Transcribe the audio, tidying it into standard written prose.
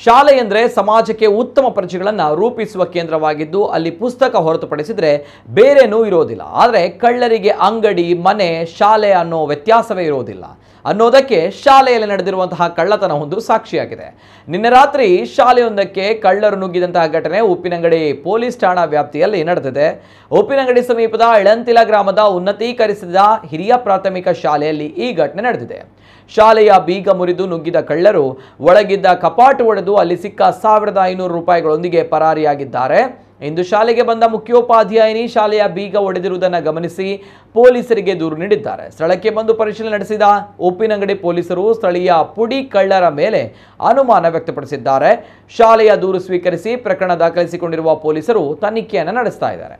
ಶಾಲೆ ಎಂದರೆ ಸಮಾಜಕ್ಕೆ ಉತ್ತಮ ಪರಿಚಯಗಳನ್ನು ರೂಪಿಸುವ ಕೇಂದ್ರವಾಗಿದ್ದು ಅಲ್ಲಿ ಪುಸ್ತಕ ಹೊರತುಪಡಿಸಿದರೆ ಬೇರೇನೂ ಇರೋದಿಲ್ಲ. ಆದರೆ ಕಳ್ಳರಿಗೆ ಅಂಗಡಿ, ಮನೆ, ಶಾಲೆ ಅನ್ನೋ ವ್ಯತ್ಯಾಸವೇ ಇರೋದಿಲ್ಲ ಅನ್ನೋದಕ್ಕೆ ಶಾಲೆಯಲ್ಲಿ ನಡೆದಿರುವಂತಹ ಕಳ್ಳತನ ಒಂದು ಸಾಕ್ಷಿಯಾಗಿದೆ. ನಿನ್ನೆ ರಾತ್ರಿ ಶಾಲೆಯೊಂದಕ್ಕೆ ಕಳ್ಳರು ನುಗ್ಗಿದಂತಹ ಘಟನೆ ಉಪ್ಪಿನಂಗಡಿ ಪೊಲೀಸ್ ಠಾಣಾ ವ್ಯಾಪ್ತಿಯಲ್ಲಿ ನಡೆದಿದೆ. ಉಪ್ಪಿನಂಗಡಿ ಸಮೀಪದ ಇಳಂತಿಲ ಗ್ರಾಮದ ಉನ್ನತೀಕರಿಸಿದ ಹಿರಿಯ ಪ್ರಾಥಮಿಕ ಶಾಲೆಯಲ್ಲಿ ಈ ಘಟನೆ ನಡೆದಿದೆ. ಶಾಲೆಯ ಬೀಗ ಮುರಿದು ನುಗ್ಗಿದ ಕಳ್ಳರು ಒಳಗಿದ್ದ ಕಪಾಟು ಒಡೆದು ಅಲ್ಲಿ ಸಿಕ್ಕ 1500 ರೂಪಾಯಿಗಳೊಂದಿಗೆ ಪರಾರಿಯಾಗಿದ್ದಾರೆ. ಇಂದು ಶಾಲೆಗೆ ಬಂದ ಮುಖ್ಯೋಪಾಧ್ಯಾಯಿನಿ ಶಾಲೆಯ ಬೀಗ ಒಡೆದಿರುವುದನ್ನು ಗಮನಿಸಿ ಪೊಲೀಸರಿಗೆ ದೂರು ನೀಡಿದ್ದಾರೆ. ಸ್ಥಳಕ್ಕೆ ಬಂದು ಪರಿಶೀಲನೆ ನಡೆಸಿದ ಉಪ್ಪಿನಂಗಡಿ ಪೊಲೀಸರು ಸ್ಥಳೀಯ ಪುಡಿ ಕಳ್ಳರ ಮೇಲೆ ಅನುಮಾನ ವ್ಯಕ್ತಪಡಿಸಿದ್ದಾರೆ. ಶಾಲೆಯ ದೂರು ಸ್ವೀಕರಿಸಿ ಪ್ರಕರಣ ದಾಖಲಿಸಿಕೊಂಡಿರುವ ಪೊಲೀಸರು ತನಿಖೆಯನ್ನು ನಡೆಸ್ತಾ ಇದ್ದಾರೆ.